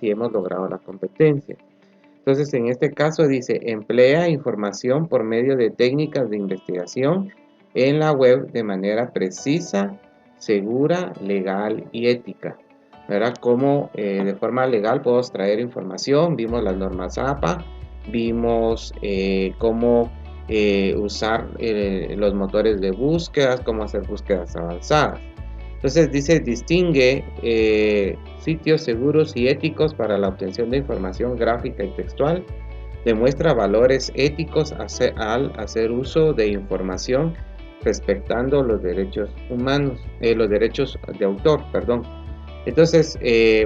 si hemos logrado la competencia. Entonces, en este caso dice, emplea información por medio de técnicas de investigación en la web de manera precisa, segura, legal y ética. ¿Verdad? Cómo de forma legal puedo extraer información. Vimos las normas APA, vimos cómo usar los motores de búsquedas, cómo hacer búsquedas avanzadas. Entonces dice, distingue sitios seguros y éticos para la obtención de información gráfica y textual, demuestra valores éticos al hacer uso de información respetando los derechos humanos, los derechos de autor, perdón. Entonces,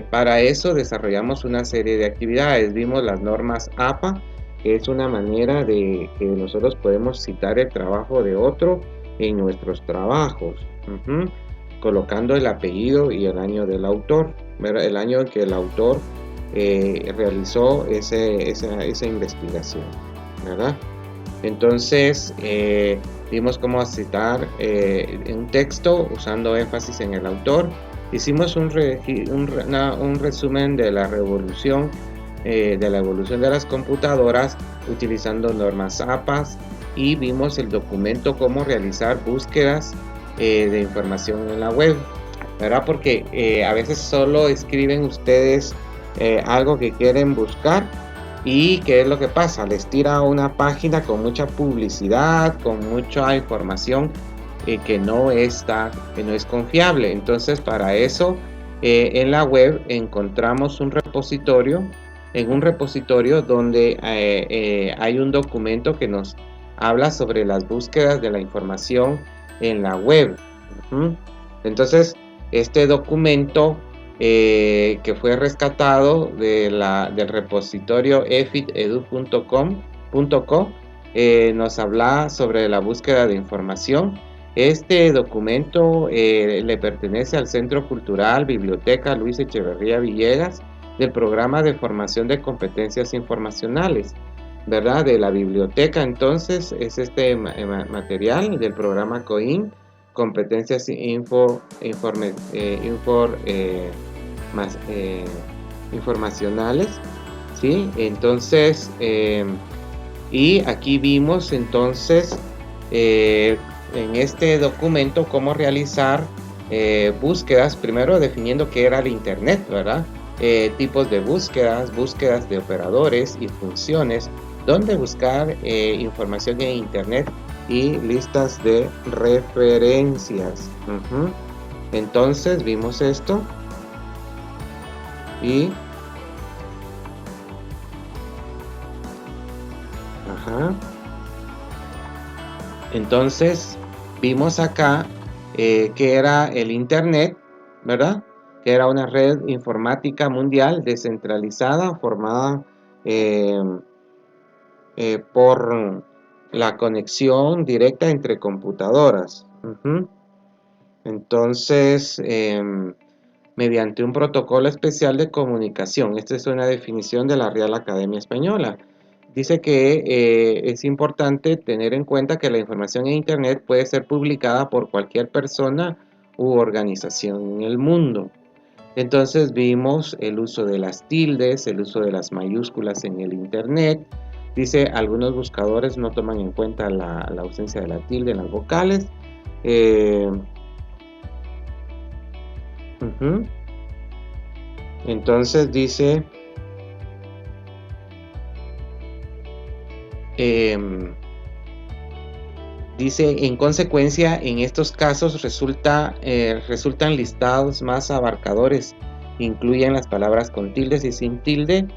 para eso desarrollamos una serie de actividades. Vimos las normas APA, que es una manera de que nosotros podemos citar el trabajo de otro en nuestros trabajos. Colocando el apellido y el año del autor, ¿verdad? El año en que el autor realizó esa investigación, ¿verdad? Entonces, vimos cómo citar un texto usando énfasis en el autor. Hicimos un resumen de la evolución de las computadoras utilizando normas APAS y vimos el documento cómo realizar búsquedas de información en la web, ¿verdad? Porque a veces solo escriben ustedes algo que quieren buscar y ¿qué es lo que pasa? Les tira una página con mucha publicidad, con mucha información que no es confiable. Entonces, para eso en la web encontramos un repositorio, donde hay un documento que nos habla sobre las búsquedas de la información en la web. Entonces, este documento que fue rescatado del repositorio efitedu.co nos habla sobre la búsqueda de información. Este documento le pertenece al Centro Cultural Biblioteca Luis Echeverría Villegas del Programa de Formación de Competencias Informacionales, ¿verdad? De la biblioteca. Entonces es este material del programa COIN, competencias informacionales, ¿sí? Entonces y aquí vimos entonces en este documento cómo realizar búsquedas, primero definiendo qué era el internet, ¿verdad? Tipos de búsquedas de operadores y funciones, dónde buscar información en internet y listas de referencias. Entonces vimos esto y entonces vimos acá que era el internet, ¿verdad? Que era una red informática mundial descentralizada formada por la conexión directa entre computadoras. Entonces, mediante un protocolo especial de comunicación. Esta es una definición de la Real Academia Española. Dice que es importante tener en cuenta que la información en Internet puede ser publicada por cualquier persona u organización en el mundo. Entonces vimos el uso de las tildes, el uso de las mayúsculas en el Internet. Dice, algunos buscadores no toman en cuenta la ausencia de la tilde en las vocales. Entonces dice, en consecuencia, en estos casos resultan listados más abarcadores. Incluyen las palabras con tildes y sin tilde,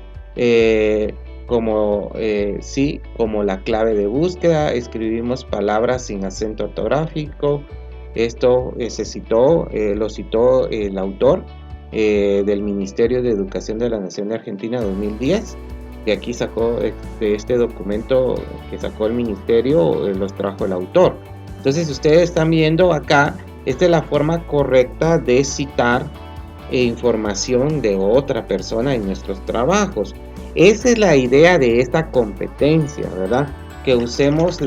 como la clave de búsqueda. Escribimos palabras sin acento ortográfico. Esto lo citó el autor del Ministerio de Educación de la Nación de Argentina 2010. Que aquí sacó de este documento que sacó el ministerio, los trajo el autor. Entonces ustedes están viendo acá, esta es la forma correcta de citar información de otra persona en nuestros trabajos. Esa es la idea de esta competencia, ¿verdad? Que usemos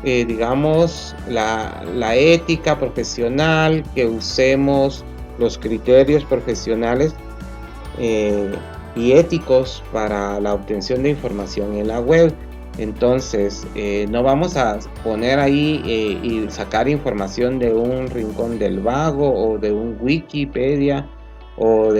digamos, la ética profesional, que usemos los criterios profesionales y éticos para la obtención de información en la web. Entonces, no vamos a poner ahí y sacar información de un rincón del vago o de un Wikipedia o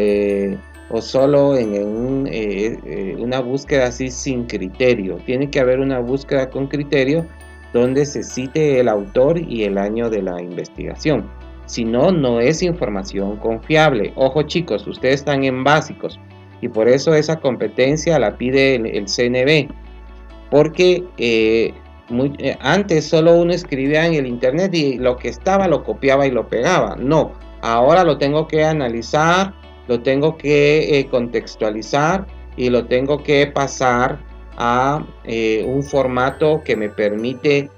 solo en una búsqueda así sin criterio. Tiene que haber una búsqueda con criterio donde se cite el autor y el año de la investigación. Si no, no es información confiable. Ojo chicos, ustedes están en básicos y por eso esa competencia la pide el CNB. Porque antes solo uno escribía en el internet y lo que estaba lo copiaba y lo pegaba. No, ahora lo tengo que analizar, lo tengo que contextualizar y lo tengo que pasar a un formato que me permite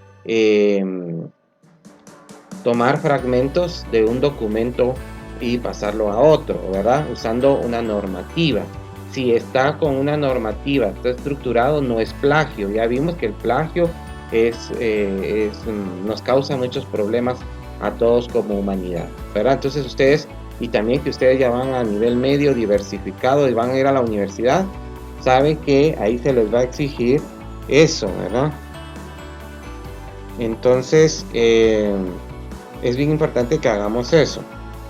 tomar fragmentos de un documento y pasarlo a otro, ¿verdad? Usando una normativa. Si está con una normativa, está estructurado, no es plagio. Ya vimos que el plagio nos causa muchos problemas a todos como humanidad, ¿verdad? Entonces ustedes, y también que ustedes ya van a nivel medio diversificado y van a ir a la universidad, saben que ahí se les va a exigir eso, ¿verdad? Entonces, es bien importante que hagamos eso.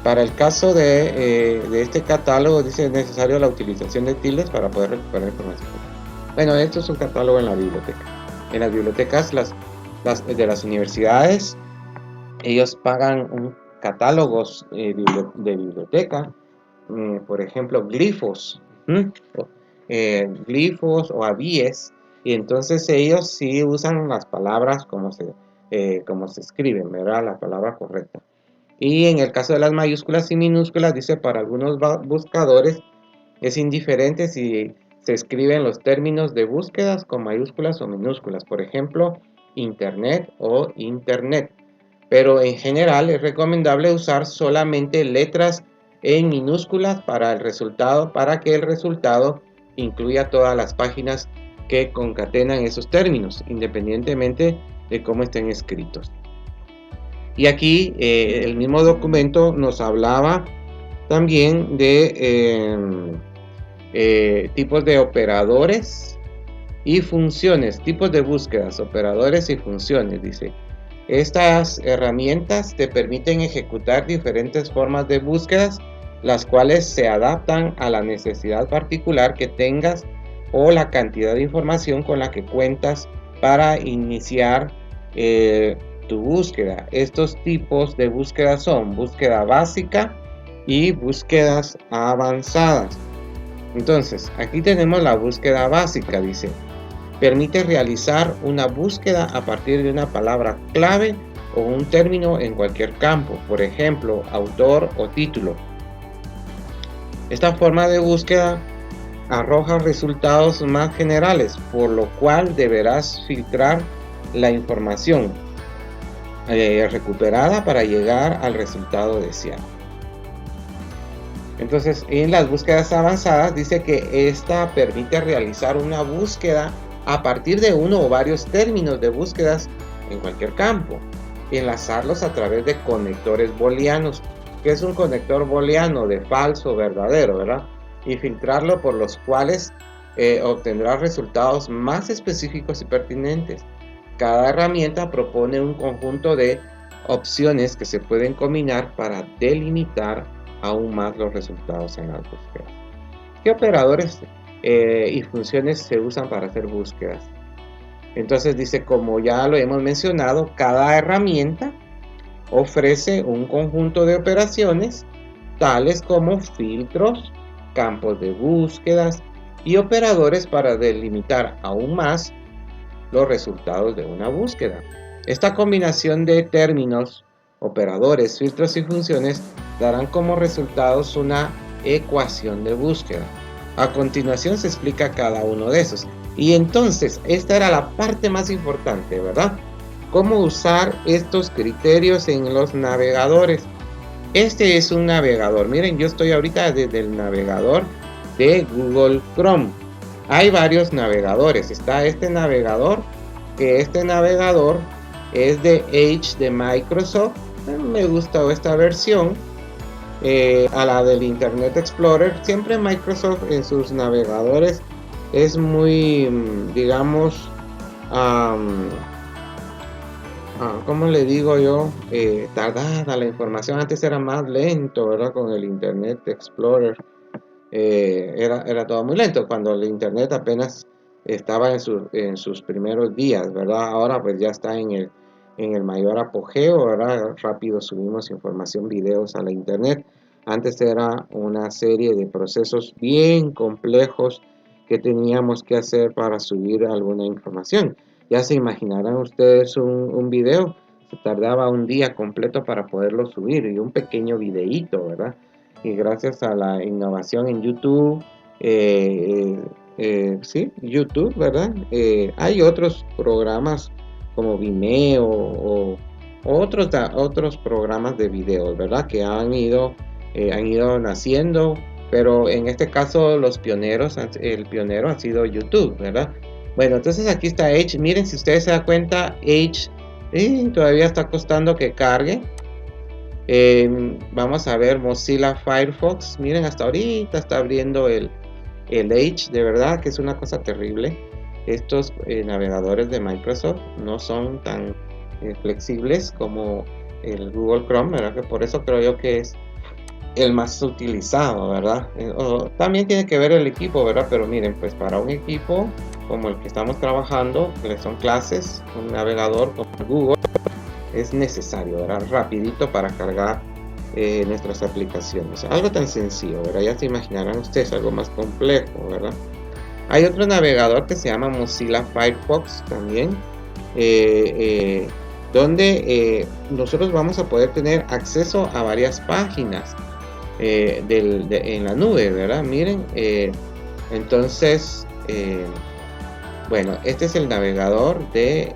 Para el caso de este catálogo, dice necesario la utilización de tildes para poder recuperar información. Bueno, esto es un catálogo en la biblioteca. En las bibliotecas de las universidades, ellos pagan catálogos de biblioteca, por ejemplo, glifos, glifos o avíes, y entonces ellos sí usan las palabras como se escriben, ¿verdad? La palabra correcta. Y en el caso de las mayúsculas y minúsculas, dice para algunos buscadores es indiferente si se escriben los términos de búsquedas con mayúsculas o minúsculas, por ejemplo, internet o internet. Pero en general es recomendable usar solamente letras en minúsculas para que el resultado incluya todas las páginas que concatenan esos términos, independientemente de cómo estén escritos. Y aquí el mismo documento nos hablaba también de tipos de operadores y funciones, tipos de búsquedas, operadores y funciones, dice. Estas herramientas te permiten ejecutar diferentes formas de búsquedas, las cuales se adaptan a la necesidad particular que tengas o la cantidad de información con la que cuentas para iniciar tu búsqueda. Estos tipos de búsqueda son búsqueda básica y búsquedas avanzadas. Entonces, aquí tenemos la búsqueda básica, dice. Permite realizar una búsqueda a partir de una palabra clave o un término en cualquier campo, por ejemplo, autor o título. Esta forma de búsqueda arroja resultados más generales, por lo cual deberás filtrar la información recuperada para llegar al resultado deseado. Entonces, en las búsquedas avanzadas dice que esta permite realizar una búsqueda a partir de uno o varios términos de búsquedas en cualquier campo, enlazarlos a través de conectores booleanos. ¿Qué es un conector booleano? De falso o verdadero, ¿verdad? Y filtrarlo, por los cuales obtendrás resultados más específicos y pertinentes. Cada herramienta propone un conjunto de opciones que se pueden combinar para delimitar aún más los resultados en las búsquedas. ¿Qué operadores y funciones se usan para hacer búsquedas? Entonces dice, como ya lo hemos mencionado, cada herramienta ofrece un conjunto de operaciones tales como filtros, campos de búsquedas y operadores para delimitar aún más los resultados de una búsqueda. Esta combinación de términos, operadores, filtros y funciones darán como resultados una ecuación de búsqueda. A continuación se explica cada uno de esos. Y entonces, esta era la parte más importante, ¿verdad? ¿Cómo usar estos criterios en los navegadores? Este es un navegador. Miren, yo estoy ahorita desde el navegador de Google Chrome. Hay varios navegadores. Está este navegador, que este navegador es de Edge de Microsoft. Me gusta esta versión. a la del Internet Explorer. Siempre Microsoft en sus navegadores es muy, digamos, ¿cómo le digo yo? Tardada la información. Antes era más lento, ¿verdad? Con el Internet Explorer. Era todo muy lento cuando el internet apenas estaba en sus primeros días, ¿verdad? Ahora pues ya está en el mayor apogeo, ¿verdad? Rápido subimos información, videos a la internet. Antes era una serie de procesos bien complejos que teníamos que hacer para subir alguna información. Ya se imaginarán ustedes un video, se tardaba un día completo para poderlo subir, y un pequeño videíto, ¿verdad? Y gracias a la innovación en YouTube, sí, YouTube, ¿verdad? Hay otros programas como Vimeo o otros programas de videos, ¿verdad? Que han ido naciendo, pero en este caso el pionero ha sido YouTube, ¿verdad? Bueno, entonces aquí está Edge. Miren, si ustedes se dan cuenta, Edge todavía está costando que cargue. Vamos a ver Mozilla Firefox. Miren, hasta ahorita está abriendo el Edge. De verdad que es una cosa terrible. Estos navegadores de Microsoft no son tan flexibles como el Google Chrome, ¿verdad? Que por eso creo yo que es el más utilizado, ¿verdad? También tiene que ver el equipo, ¿verdad? Pero miren, pues para un equipo como el que estamos trabajando, que son clases, un navegador como Google, es necesario, ¿verdad? Rapidito para cargar nuestras aplicaciones. Algo tan sencillo, ¿verdad? Ya se imaginarán ustedes algo más complejo, ¿verdad? Hay otro navegador que se llama Mozilla Firefox también, donde nosotros vamos a poder tener acceso a varias páginas en la nube, ¿verdad? Miren, entonces, bueno, este es el navegador de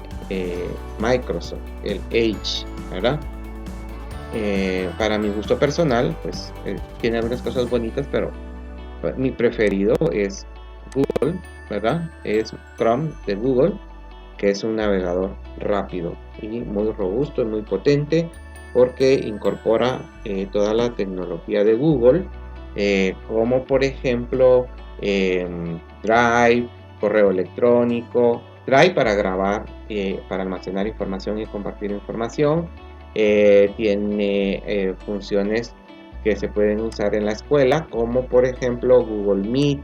Microsoft, el Edge, ¿verdad? Para mi gusto personal, pues tiene algunas cosas bonitas, pero mi preferido es Google, ¿verdad? Es Chrome de Google, que es un navegador rápido y muy robusto y muy potente, porque incorpora toda la tecnología de Google, como por ejemplo Drive, correo electrónico, Drive para grabar, para almacenar información y compartir información. Tiene funciones que se pueden usar en la escuela, como por ejemplo Google Meet,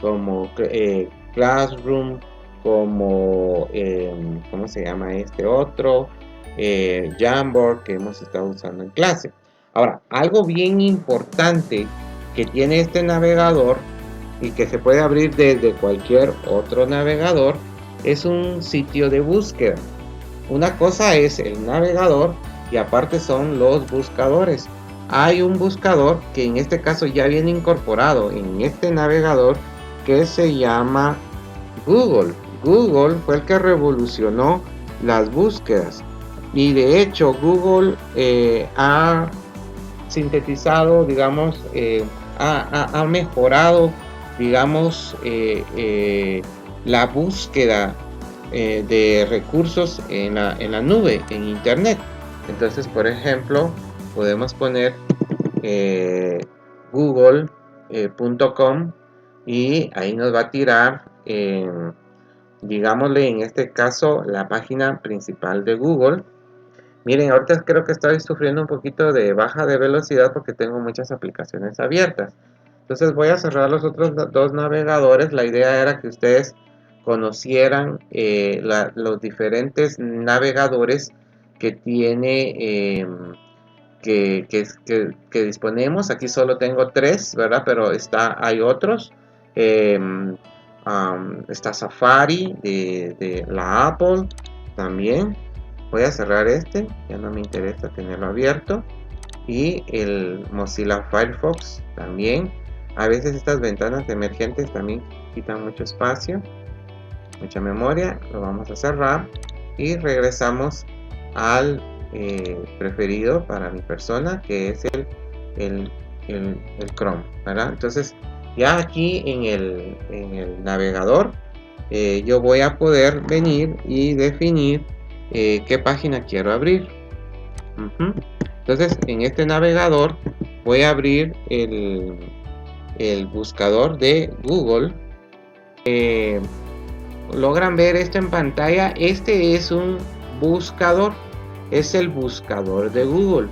como Classroom, como ¿cómo se llama este otro? Jamboard, que hemos estado usando en clase. Ahora, algo bien importante que tiene este navegador y que se puede abrir desde cualquier otro navegador es un sitio de búsqueda. Una cosa es el navegador y aparte son los buscadores. Hay un buscador que en este caso ya viene incorporado en este navegador, que se llama Google. Google fue el que revolucionó las búsquedas, y de hecho Google ha sintetizado, digamos, ha mejorado, digamos, la búsqueda de recursos en la nube, en internet. Entonces, por ejemplo, podemos poner google.com y ahí nos va a tirar, digámosle en este caso, la página principal de Google. Miren, ahorita creo que estoy sufriendo un poquito de baja de velocidad porque tengo muchas aplicaciones abiertas. Entonces voy a cerrar los otros dos navegadores. La idea era que ustedes conocieran los diferentes navegadores que tiene, que disponemos. Aquí solo tengo 3, ¿verdad? Pero hay otros. Está Safari de la Apple también. Voy a cerrar este, ya no me interesa tenerlo abierto. Y el Mozilla Firefox también. A veces estas ventanas emergentes también quitan mucho espacio, mucha memoria. Lo vamos a cerrar y regresamos al preferido para mi persona, que es el Chrome, ¿verdad? Entonces ya aquí en el navegador yo voy a poder venir y definir qué página quiero abrir. Entonces en este navegador voy a abrir el buscador de Google. Logran ver esto en pantalla. Este es un buscador, es el buscador de Google.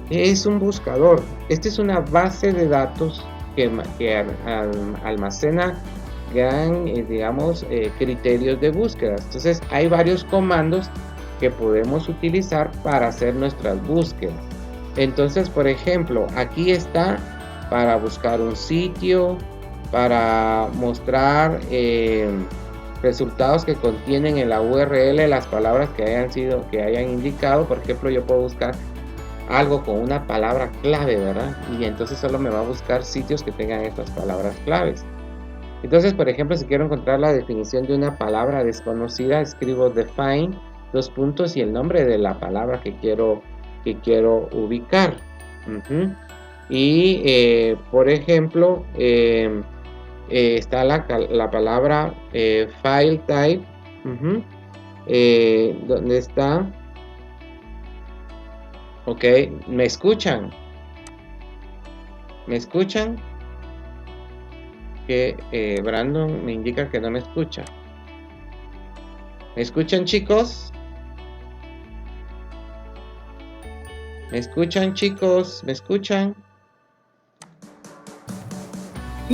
Es un buscador. Esta es una base de datos que almacena gran, digamos, criterios de búsqueda. Entonces hay varios comandos que podemos utilizar para hacer nuestras búsquedas. Entonces, por ejemplo, aquí está para buscar un sitio, para mostrar resultados que contienen en la URL las palabras que hayan indicado. Por ejemplo, yo puedo buscar algo con una palabra clave, ¿verdad? Y entonces solo me va a buscar sitios que tengan estas palabras claves. Entonces, por ejemplo, si quiero encontrar la definición de una palabra desconocida, escribo define, dos puntos y el nombre de la palabra que quiero ubicar. Y, por ejemplo, está la palabra file type. ¿Dónde está? Ok, ¿me escuchan? ¿Me escuchan? Que Brandon me indica que no me escucha. ¿Me escuchan, chicos? ¿Me escuchan, chicos? ¿Me escuchan?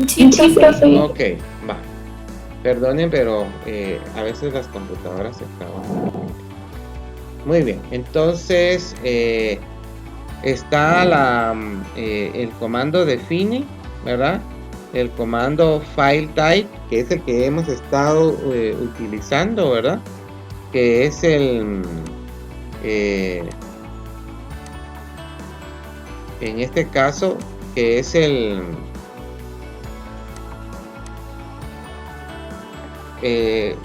Sí, profe. Ok, va. Perdonen, pero a veces las computadoras se acaban. Muy bien, entonces está el comando define, ¿verdad? El comando file type, que es el que hemos estado utilizando, ¿verdad? Que es en este caso, que es el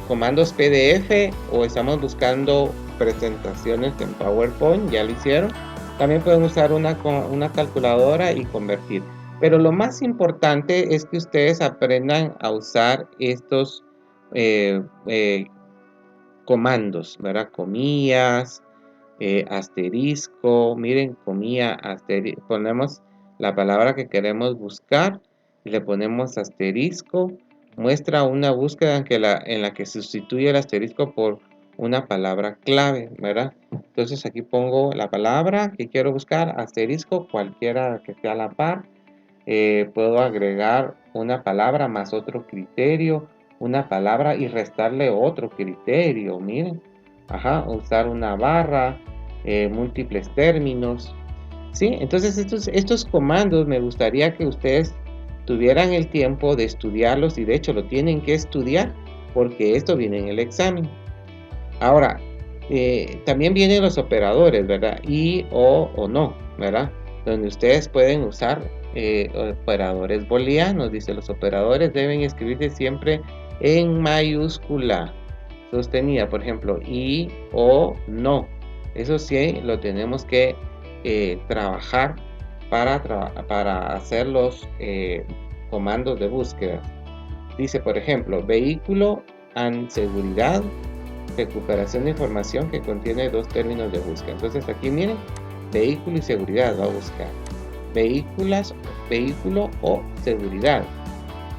comandos PDF, o estamos buscando presentaciones en PowerPoint, ya lo hicieron. También pueden usar una calculadora y convertir. Pero lo más importante es que ustedes aprendan a usar estos comandos, ¿verdad? Comillas, asterisco, miren, comilla, asterisco, ponemos la palabra que queremos buscar y le ponemos asterisco, muestra una búsqueda en la que sustituye el asterisco por una palabra clave, ¿verdad? Entonces aquí pongo la palabra que quiero buscar, asterisco, cualquiera que esté a la par. Puedo agregar una palabra más otro criterio, una palabra y restarle otro criterio, miren. Ajá, usar una barra, múltiples términos. ¿Sí? Entonces estos comandos me gustaría que ustedes tuvieran el tiempo de estudiarlos, y de hecho lo tienen que estudiar porque esto viene en el examen. Ahora, también vienen los operadores, ¿verdad? Y, o no, ¿verdad? Donde ustedes pueden usar operadores booleanos. Dice, los operadores deben escribirse siempre en mayúscula sostenida, por ejemplo, y, o, no. Eso sí lo tenemos que trabajar para hacer los comandos de búsqueda. Dice, por ejemplo, vehículo and seguridad, recuperación de información que contiene dos términos de búsqueda. Entonces aquí miren, vehículo y seguridad va a buscar. Vehículo o seguridad.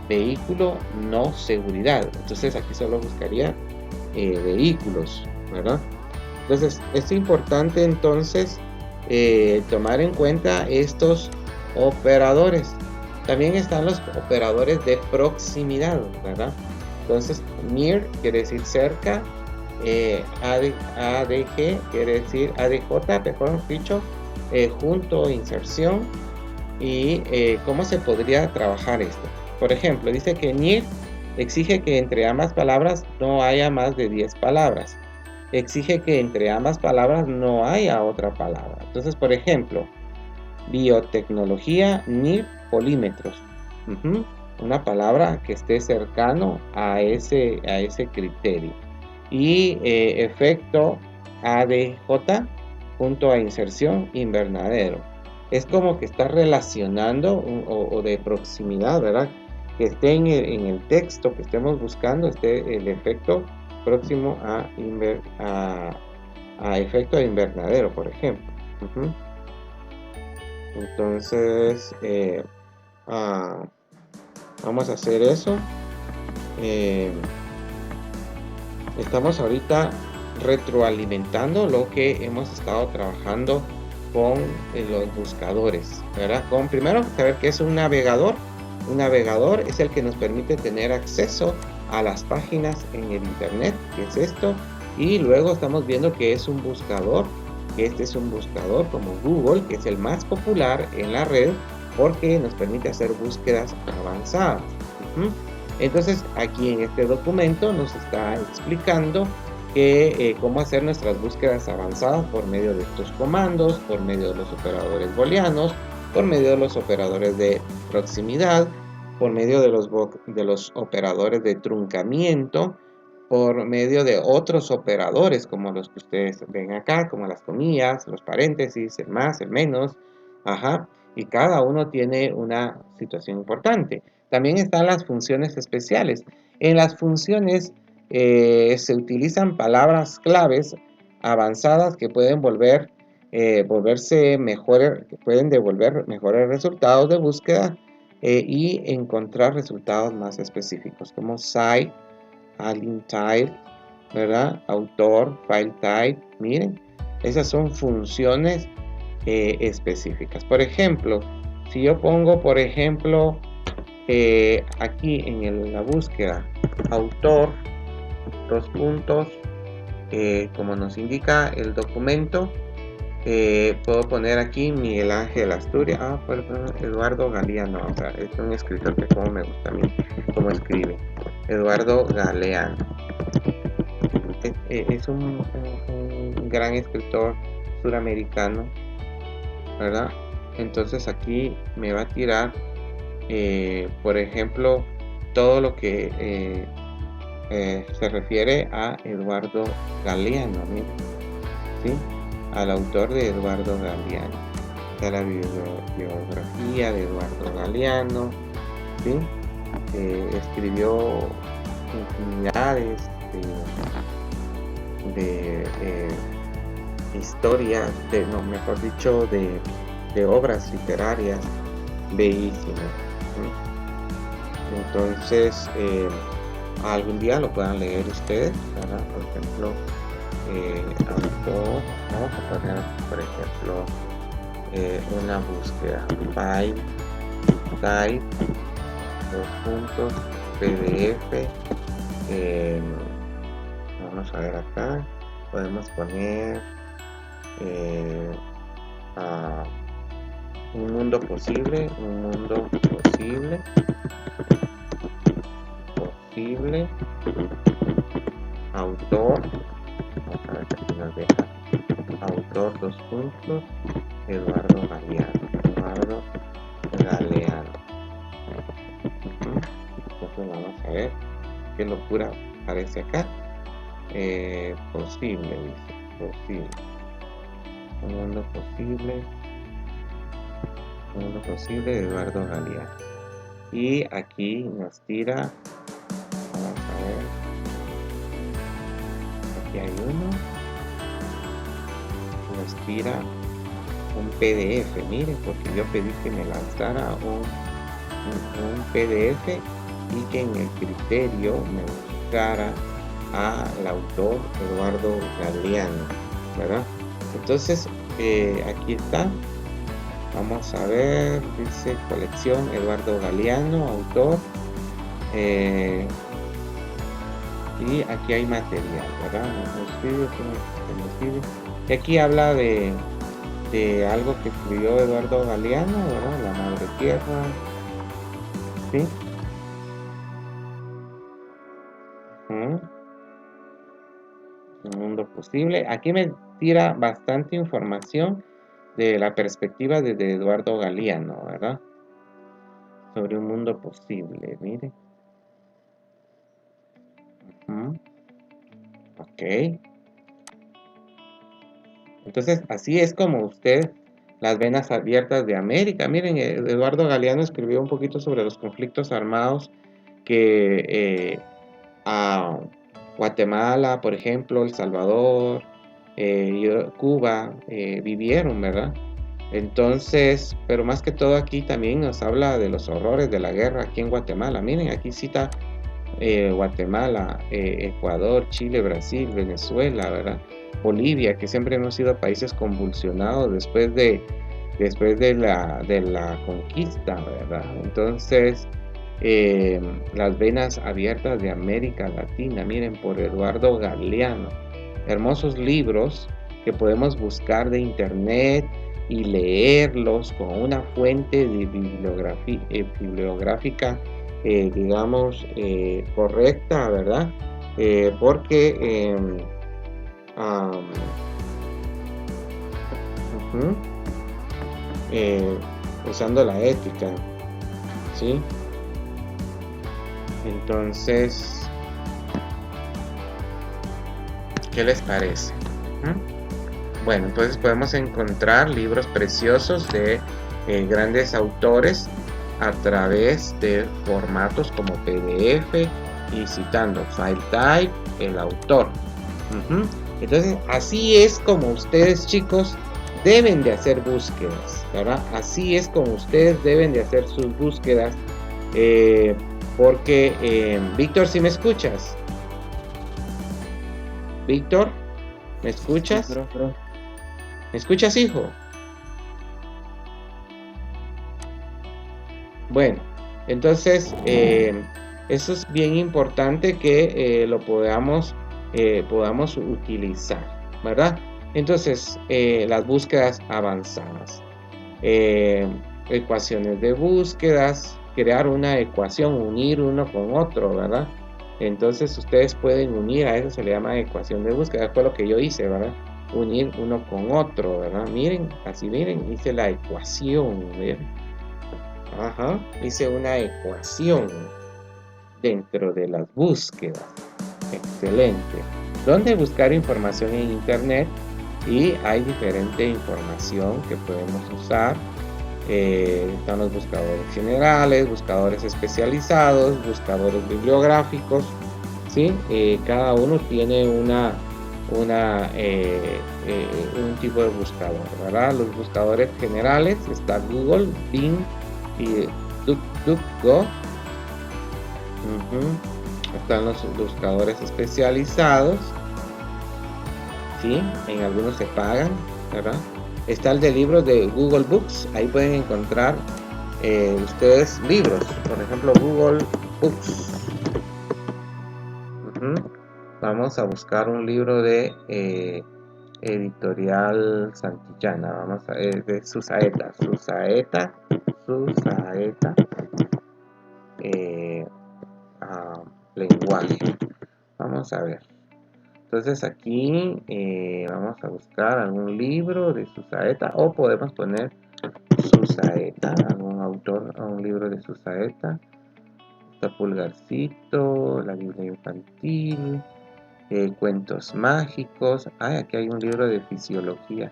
Vehículo no seguridad. Entonces aquí solo buscaría vehículos, ¿verdad? Entonces es importante entonces tomar en cuenta estos operadores. También están los operadores de proximidad, ¿verdad? Entonces near quiere decir cerca, ADG quiere decir ADJ, mejor dicho, junto, inserción. Y cómo se podría trabajar esto. Por ejemplo, dice que near exige que entre ambas palabras no haya más de 10 palabras. Exige que entre ambas palabras no haya otra palabra. Entonces, por ejemplo, biotecnología near polímetros. Una palabra que esté cercano a ese criterio. Y efecto ADJ junto a inserción invernadero. Es como que está relacionando o de proximidad, ¿verdad? Que esté en el texto que estemos buscando, esté el efecto próximo a efecto de invernadero, por ejemplo. Entonces, vamos a hacer eso. Estamos ahorita retroalimentando lo que hemos estado trabajando con los buscadores, ¿verdad? Primero saber qué es un navegador. Un navegador es el que nos permite tener acceso a las páginas en el internet, que es esto, y luego estamos viendo que es un buscador, que este es un buscador como Google, que es el más popular en la red porque nos permite hacer búsquedas avanzadas. Entonces aquí en este documento nos está explicando cómo hacer nuestras búsquedas avanzadas por medio de estos comandos, por medio de los operadores booleanos, por medio de los operadores de proximidad, por medio de los operadores de truncamiento, por medio de otros operadores como los que ustedes ven acá, como las comillas, los paréntesis, el más, el menos, y cada uno tiene una situación importante. También están las funciones especiales. En las funciones se utilizan palabras claves avanzadas que pueden volverse mejores, que pueden devolver mejores resultados de búsqueda y encontrar resultados más específicos, como site, align type, ¿verdad? Autor, file type, miren, esas son funciones específicas. Por ejemplo, si yo pongo, por ejemplo, aquí en la búsqueda, autor, dos puntos, como nos indica el documento, puedo poner aquí Miguel Ángel Asturias, perdón, Eduardo Galeano, o sea, es un escritor que como me gusta a mí, como escribe, Eduardo Galeano. Es un gran escritor suramericano, ¿verdad? Entonces aquí me va a tirar, por ejemplo, todo lo que se refiere a Eduardo Galeano, miren, ¿sí? Al autor de Eduardo Galeano, de la biografía de Eduardo Galeano, ¿sí? Escribió infinidades de historias, mejor dicho, de obras literarias bellísimas. Entonces, algún día lo puedan leer ustedes, ¿verdad? Por ejemplo, vamos a poner, por ejemplo, una búsqueda, file, type, dos puntos, PDF, vamos a ver acá, podemos poner un mundo posible, autor, vamos a ver si nos deja, autor, dos puntos, Eduardo Galeano. Entonces vamos a ver qué locura aparece acá. Posible, dice, posible. Un mundo posible de Eduardo Galeano. Y aquí nos tira, vamos a ver, aquí hay uno, nos tira un PDF, miren, porque yo pedí que me lanzara un PDF y que en el criterio me buscara al autor Eduardo Galeano, ¿verdad? Entonces, aquí está. Vamos a ver, dice colección Eduardo Galeano, autor. Y aquí hay material, ¿verdad? Y aquí habla de algo que escribió Eduardo Galeano, ¿verdad? La Madre Tierra, ¿sí? Un mundo posible. Aquí me tira bastante información de la perspectiva de Eduardo Galeano, ¿verdad? Sobre un mundo posible, mire. Ok. Entonces, así es como usted, las venas abiertas de América. Miren, Eduardo Galeano escribió un poquito sobre los conflictos armados que a Guatemala, por ejemplo, El Salvador, Cuba vivieron, ¿verdad? Entonces, pero más que todo aquí también nos habla de los horrores de la guerra aquí en Guatemala. Miren, aquí cita Guatemala, Ecuador, Chile, Brasil, Venezuela, ¿verdad? Bolivia, que siempre hemos sido países convulsionados después de la conquista, ¿verdad? Entonces, Las venas abiertas de América Latina, miren, por Eduardo Galeano. Hermosos libros que podemos buscar de internet y leerlos con una fuente de bibliográfica, digamos, correcta, ¿verdad? Porque usando la ética, ¿sí? Entonces, ¿qué les parece? Bueno, entonces podemos encontrar libros preciosos de grandes autores a través de formatos como PDF y citando file type, el autor. Entonces, así es como ustedes, chicos, deben de hacer búsquedas, ¿verdad? Así es como ustedes deben de hacer sus búsquedas. Porque, Víctor, ¿sí me escuchas? Víctor, ¿me escuchas? Sí, pero. ¿Me escuchas, hijo? Bueno, entonces, eso es bien importante que lo podamos utilizar, ¿verdad? Entonces, las búsquedas avanzadas, ecuaciones de búsquedas, crear una ecuación, unir uno con otro, ¿verdad? Entonces ustedes pueden unir, a eso se le llama ecuación de búsqueda, fue lo que yo hice, ¿verdad? Unir uno con otro, ¿verdad? Miren, así miren, hice la ecuación, ¿verdad? Ajá, hice una ecuación dentro de las búsquedas. Excelente. ¿Dónde buscar información en internet? Y hay diferente información que podemos usar. Están los buscadores generales, buscadores especializados, buscadores bibliográficos, ¿sí? Cada uno tiene un tipo de buscador, ¿verdad? Los buscadores generales está Google, Bing y DuckDuckGo. Están los buscadores especializados, ¿sí? En algunos se pagan, ¿verdad? Está el de libros de Google Books, ahí pueden encontrar ustedes libros, por ejemplo Google Books. Vamos a buscar un libro de Editorial Santillana, vamos a ver, de Susaeta, lenguaje. Vamos a ver. Entonces aquí vamos a buscar algún libro de Susaeta, o podemos poner Susaeta, algún autor, un libro de Susaeta. Está Pulgarcito, la Biblia infantil, cuentos mágicos. Aquí hay un libro de fisiología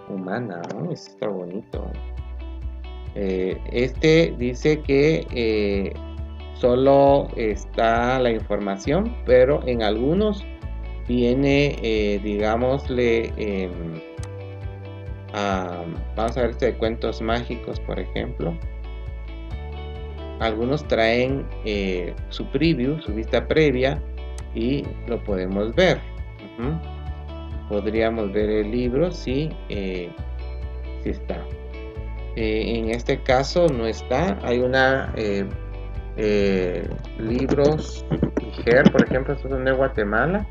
humana, ¿no? Está bonito. Este dice que solo está la información, pero en algunos viene, digámosle, vamos a ver este de cuentos mágicos, por ejemplo. Algunos traen su preview, su vista previa, y lo podemos ver. Podríamos ver el libro si está. En este caso no está. Hay una libros IGER, por ejemplo, estos son de Guatemala.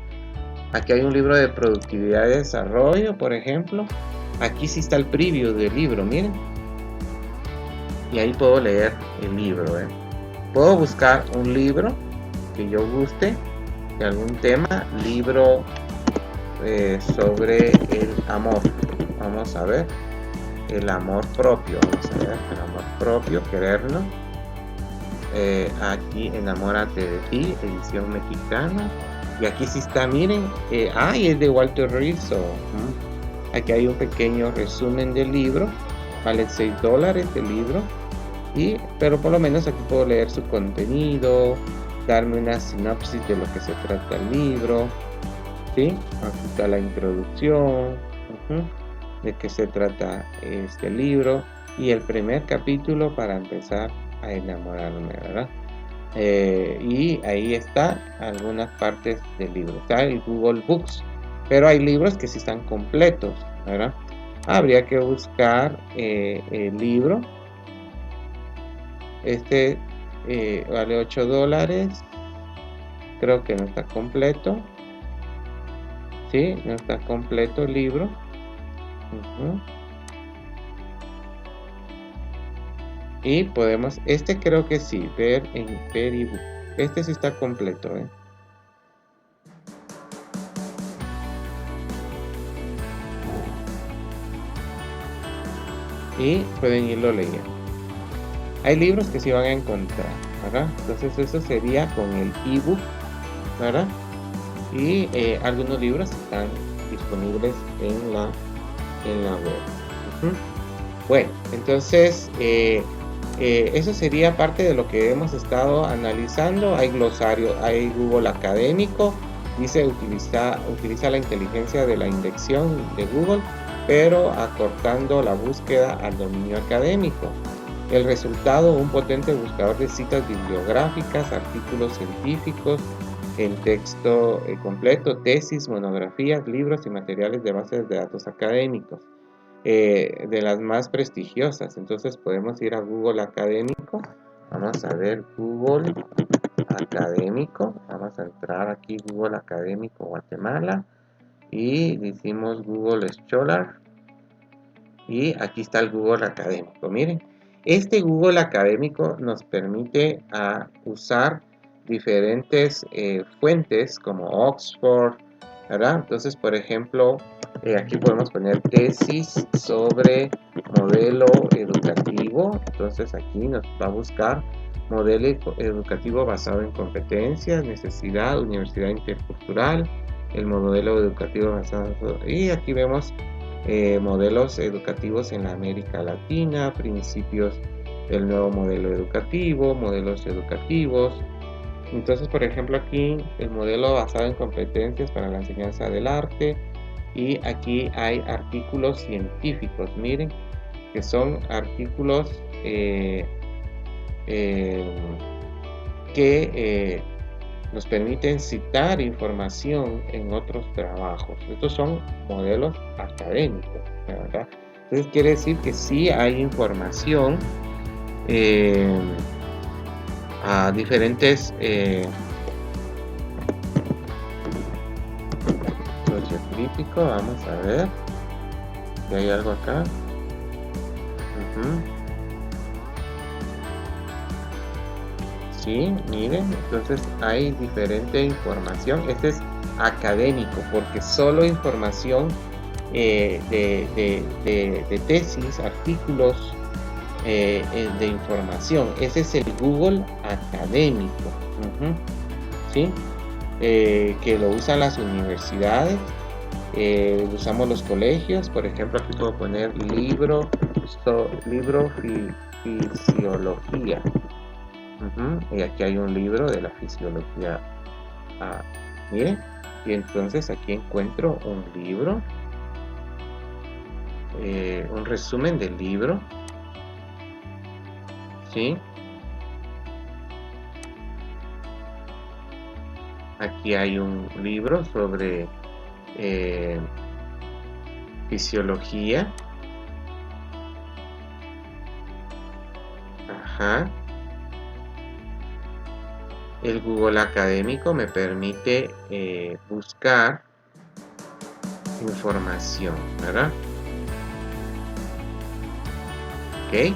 Aquí hay un libro de productividad y desarrollo, por ejemplo. Aquí sí está el preview del libro, miren. Y ahí puedo leer el libro. Puedo buscar un libro que yo guste, de algún tema, libro sobre el amor. Vamos a ver. El amor propio. Vamos a ver, el amor propio, querernos. Aquí, Enamórate de ti, edición mexicana. Y aquí sí está, miren, es de Walter Rizzo. Aquí hay un pequeño resumen del libro, vale $6 el libro, pero por lo menos aquí puedo leer su contenido, darme una sinopsis de lo que se trata el libro, ¿sí? Aquí está la introducción, de qué se trata este libro y el primer capítulo para empezar a enamorarme, ¿verdad? Y ahí está algunas partes del libro. Está el Google Books, pero hay libros que sí están completos, ¿verdad? Habría que buscar el libro. Este vale $8. Creo que no está completo. Sí, no está completo el libro. Y podemos, este creo que sí, ver en ebook. Este sí está completo, y pueden irlo leyendo. Hay libros que sí van a encontrar, ¿verdad? Entonces eso sería con el ebook, ¿verdad? Y algunos libros están disponibles en la web. Bueno, entonces eso sería parte de lo que hemos estado analizando. Hay glosario, hay Google Académico, dice utiliza la inteligencia de la indexación de Google, pero acortando la búsqueda al dominio académico. El resultado, un potente buscador de citas bibliográficas, artículos científicos en texto completo, tesis, monografías, libros y materiales de bases de datos académicos. De las más prestigiosas. Entonces podemos ir a Google Académico. Vamos a ver Google Académico. Vamos a entrar aquí Google Académico Guatemala y decimos Google Scholar y aquí está el Google Académico. Miren, este Google Académico nos permite usar diferentes fuentes como Oxford, ¿verdad? Entonces, por ejemplo, aquí podemos poner tesis sobre modelo educativo. Entonces aquí nos va a buscar modelo educativo basado en competencias, necesidad, universidad intercultural, el modelo educativo basado, y aquí vemos modelos educativos en la América Latina, principios del nuevo modelo educativo, modelos educativos. Entonces, por ejemplo, aquí el modelo basado en competencias para la enseñanza del arte, y aquí hay artículos científicos, miren, que son artículos que nos permiten citar información en otros trabajos. Estos son modelos académicos, ¿verdad? Entonces quiere decir que sí hay información a diferentes sociocrítico. Vamos a ver si hay algo acá. Sí, miren, entonces hay diferente información. Este es académico porque solo información de tesis, artículos de información. Ese es el Google Académico, ¿sí? Que lo usan las universidades, usamos los colegios. Por ejemplo, aquí puedo poner libro fisiología. Y aquí hay un libro de la fisiología. Miren, y entonces aquí encuentro un libro, un resumen del libro, ¿sí? Aquí hay un libro sobre fisiología. El Google Académico me permite buscar información, ¿verdad? Ok,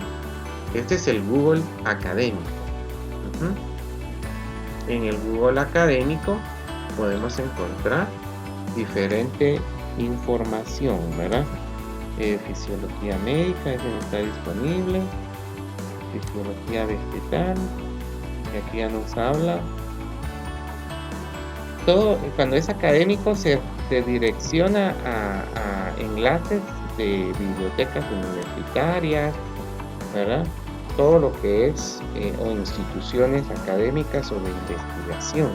este es el Google Académico. En el Google Académico podemos encontrar diferente información, ¿verdad? Fisiología médica, ese no está disponible. Fisiología vegetal, y aquí ya nos habla. Todo, cuando es académico, se direcciona a enlaces de bibliotecas universitarias, ¿verdad? Todo lo que es o instituciones académicas o de investigación.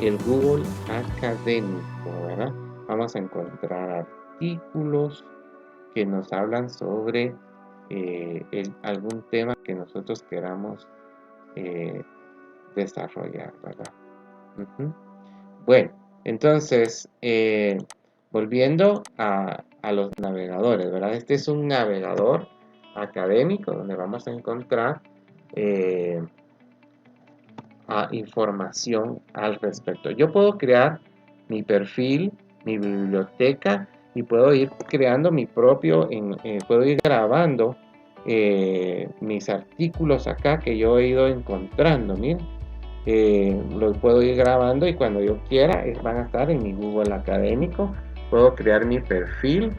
El Google Académico, ¿verdad? Vamos a encontrar artículos que nos hablan sobre algún tema que nosotros queramos desarrollar, ¿verdad? Bueno, entonces, volviendo a los navegadores, ¿verdad? Este es un navegador académico donde vamos a encontrar información al respecto. Yo puedo crear mi perfil, mi biblioteca y puedo ir creando mi propio, puedo ir grabando mis artículos acá que yo he ido encontrando, miren. Los puedo ir grabando y cuando yo quiera van a estar en mi Google Académico. Puedo crear mi perfil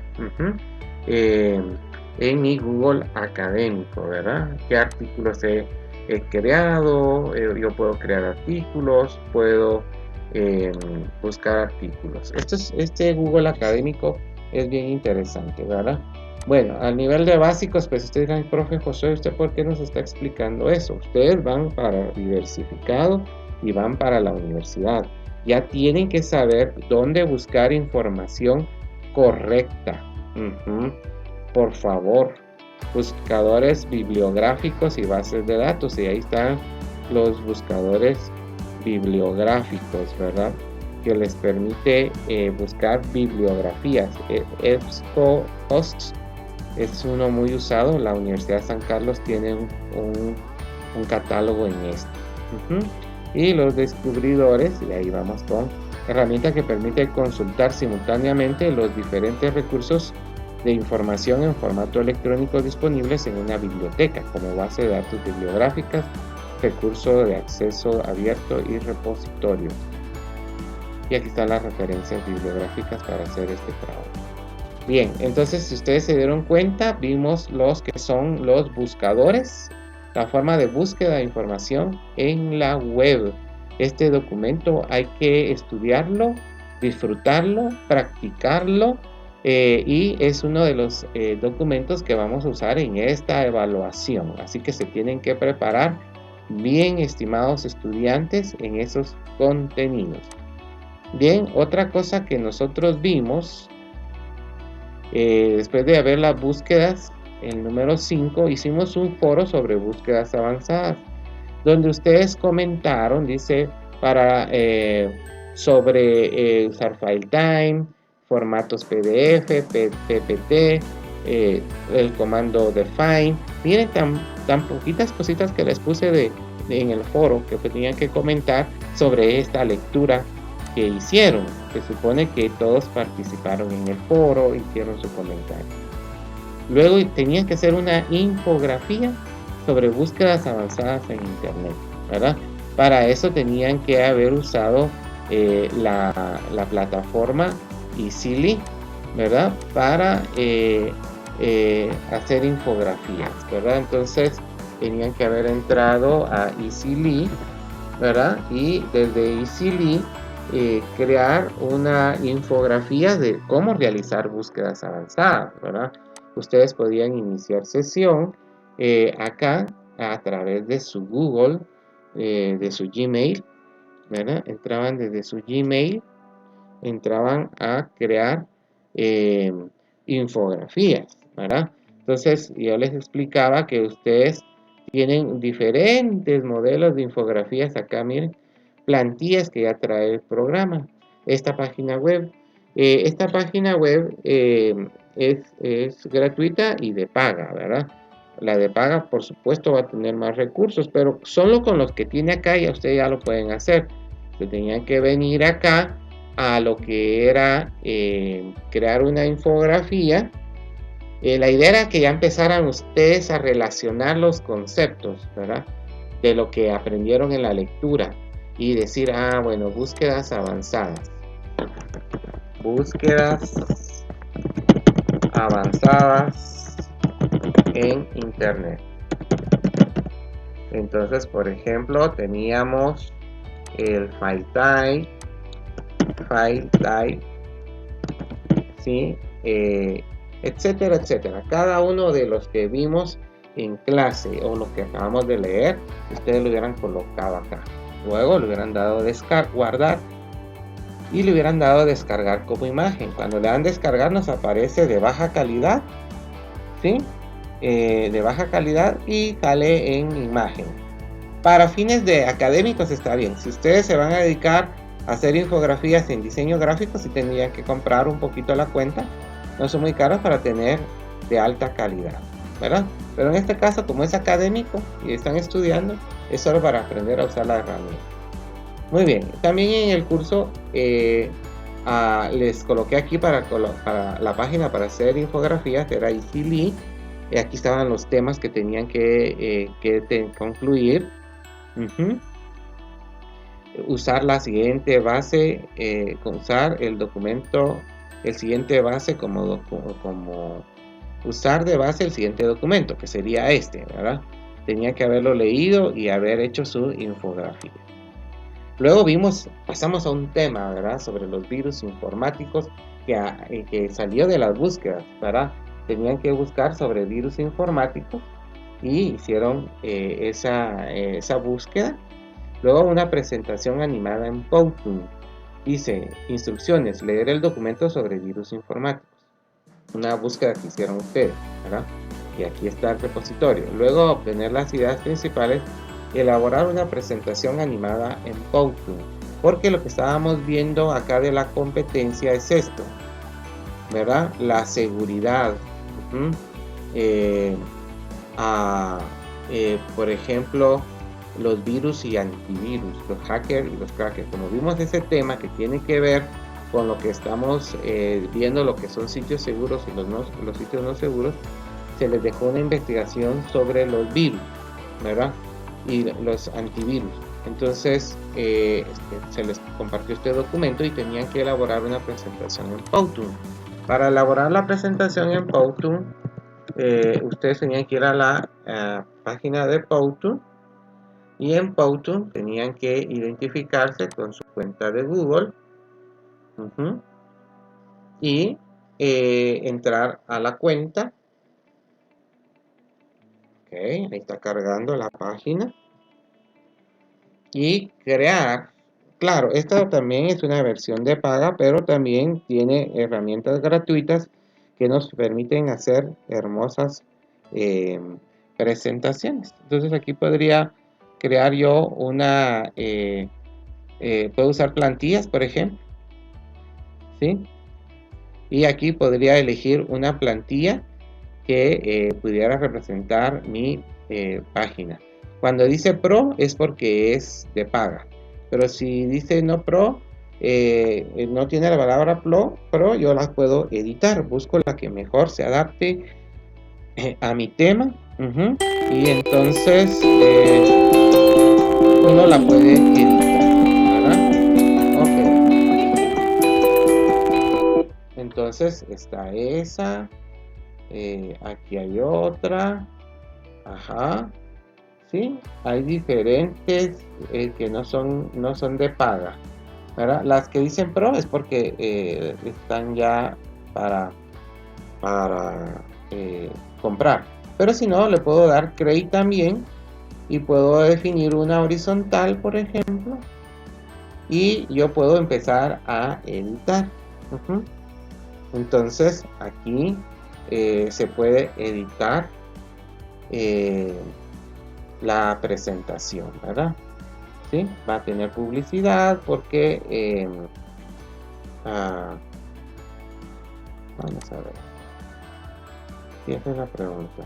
en mi Google Académico, ¿verdad? ¿Qué artículos he creado? Yo puedo crear artículos, puedo buscar artículos. Este Google Académico es bien interesante, ¿verdad? Bueno, al nivel de básicos, pues ustedes dirán, profe José, ¿usted por qué nos está explicando eso? Ustedes van para diversificado y van para la universidad. Ya tienen que saber dónde buscar información correcta. Por favor, buscadores bibliográficos y bases de datos. Y ahí están los buscadores bibliográficos, ¿verdad? Que les permite buscar bibliografías. EBSCOhost es uno muy usado. La Universidad de San Carlos tiene un catálogo en esto. Y los descubridores, y ahí vamos con herramienta que permite consultar simultáneamente los diferentes recursos de información en formato electrónico disponibles en una biblioteca, como base de datos bibliográficas, recurso de acceso abierto y repositorio. Y aquí están las referencias bibliográficas para hacer este trabajo. Bien, entonces si ustedes se dieron cuenta, vimos los que son los buscadores, la forma de búsqueda de información en la web. Este documento hay que estudiarlo, disfrutarlo, practicarlo y es uno de los documentos que vamos a usar en esta evaluación. Así que se tienen que preparar bien, estimados estudiantes, en esos contenidos. Bien, otra cosa que nosotros vimos después de ver las búsquedas, el número 5, hicimos un foro sobre búsquedas avanzadas, donde ustedes comentaron, dice, sobre usar FileTime, formatos PDF, PPT, el comando define. Miren tan poquitas cositas que les puse en el foro que tenían que comentar sobre esta lectura que hicieron. Se supone que todos participaron en el foro, hicieron su comentario. Luego tenían que hacer una infografía sobre búsquedas avanzadas en internet, ¿verdad? Para eso tenían que haber usado la plataforma Easily, ¿verdad? Para hacer infografías, ¿verdad? Entonces tenían que haber entrado a Easily, ¿verdad? Y desde Easily crear una infografía de cómo realizar búsquedas avanzadas, ¿verdad? Ustedes podían iniciar sesión acá a través de su Google, de su Gmail, ¿verdad? Entraban desde su Gmail, entraban a crear infografías, ¿verdad? Entonces yo les explicaba que ustedes tienen diferentes modelos de infografías acá, miren, plantillas que ya trae el programa. Esta página web es gratuita y de paga, ¿verdad? La de paga, por supuesto, va a tener más recursos, pero solo con los que tiene acá ya ustedes ya lo pueden hacer. Se tenían que venir acá a lo que era crear una infografía. La idea era que ya empezaran ustedes a relacionar los conceptos, ¿verdad? De lo que aprendieron en la lectura y decir, bueno, búsquedas avanzadas. Búsquedas avanzadas en internet. Entonces, por ejemplo, teníamos el FileTime, ¿sí? Etcétera, etcétera. Cada uno de los que vimos en clase o los que acabamos de leer, ustedes lo hubieran colocado acá. Luego le hubieran dado guardar y le hubieran dado a descargar como imagen. Cuando le dan descargar nos aparece de baja calidad, ¿sí? De baja calidad y sale en imagen. Para fines de académicos está bien. Si ustedes se van a dedicar a hacer infografías en diseño gráfico, sí tendrían que comprar un poquito la cuenta. No son muy caros para tener de alta calidad, ¿verdad? Pero en este caso, como es académico y están estudiando, es solo para aprender a usar la herramienta. Muy bien, también en el curso les coloqué aquí para la página para hacer infografías, era Easy. Aquí estaban los temas que tenían que concluir. Usar la siguiente base, usar el documento, el siguiente base como usar de base el siguiente documento, que sería este, ¿verdad? Tenía que haberlo leído y haber hecho su infografía. Luego pasamos a un tema, ¿verdad? Sobre los virus informáticos que salió de las búsquedas, ¿verdad? Tenían que buscar sobre virus informáticos y hicieron esa búsqueda. Luego una presentación animada en Powtoon. Dice, instrucciones, leer el documento sobre virus informáticos. Una búsqueda que hicieron ustedes, ¿verdad? Y aquí está el repositorio. Luego obtener las ideas principales y elaborar una presentación animada en Powtoon. Porque lo que estábamos viendo acá de la competencia es esto, ¿verdad? La seguridad. Por ejemplo, los virus y antivirus, los hackers y los crackers. Como vimos ese tema que tiene que ver con lo que estamos viendo, lo que son sitios seguros y los sitios no seguros, se les dejó una investigación sobre los virus, ¿verdad? Y los antivirus. Entonces se les compartió este documento y tenían que elaborar una presentación en Powtoon. Para elaborar la presentación en Powtoon, ustedes tenían que ir a la página de Powtoon. Y en Powtoon tenían que identificarse con su cuenta de Google y entrar a la cuenta. Ok, ahí está cargando la página. Y crear. Claro, esta también es una versión de paga, pero también tiene herramientas gratuitas que nos permiten hacer hermosas presentaciones. Entonces aquí podría crear yo puedo usar plantillas, por ejemplo, ¿sí? Y aquí podría elegir una plantilla que pudiera representar mi página. Cuando dice Pro es porque es de paga, pero si dice no Pro, no tiene la palabra Pro, yo las puedo editar. Busco la que mejor se adapte a mi tema y entonces uno la puede editar, ¿verdad? Ok. Entonces está esa. Aquí hay otra. Ajá. Sí, hay diferentes que no son de paga, ¿verdad? Las que dicen Pro es porque están ya para comprar. Pero si no, le puedo dar Create también y puedo definir una horizontal, por ejemplo, y yo puedo empezar a editar. Entonces aquí se puede editar la presentación, ¿verdad? ¿Sí? Va a tener publicidad porque vamos a ver. Y esa es la pregunta.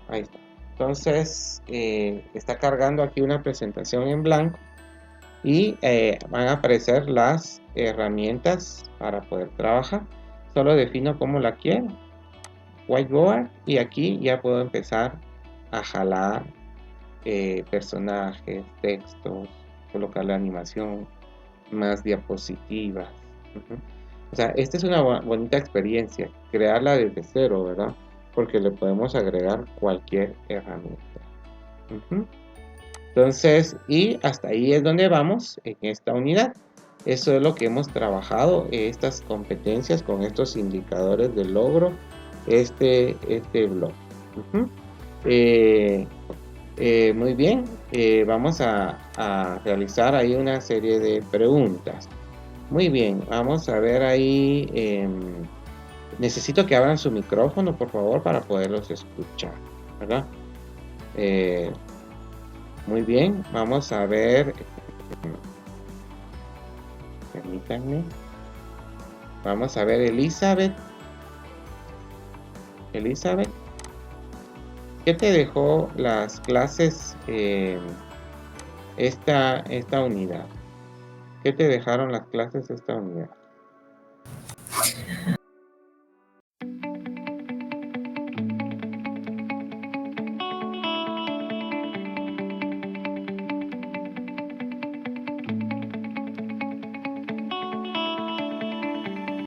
Ahí está. Entonces está cargando aquí una presentación en blanco y van a aparecer las herramientas para poder trabajar. Solo defino cómo la quiero, whiteboard, y aquí ya puedo empezar a jalar personajes, textos, colocar la animación, más diapositivas. O sea, esta es una bonita experiencia, crearla desde cero, ¿verdad? Porque le podemos agregar cualquier herramienta. Entonces, y hasta ahí es donde vamos en esta unidad. Eso es lo que hemos trabajado, estas competencias con estos indicadores de logro, este blog. Muy bien, vamos a realizar ahí una serie de preguntas. Muy bien, vamos a ver ahí. Necesito que abran su micrófono, por favor, para poderlos escuchar, ¿verdad? Muy bien, vamos a ver. Permítanme. Vamos a ver, Elizabeth. Elizabeth, ¿qué te dejó las clases esta unidad? ¿Qué te dejaron las clases esta unidad?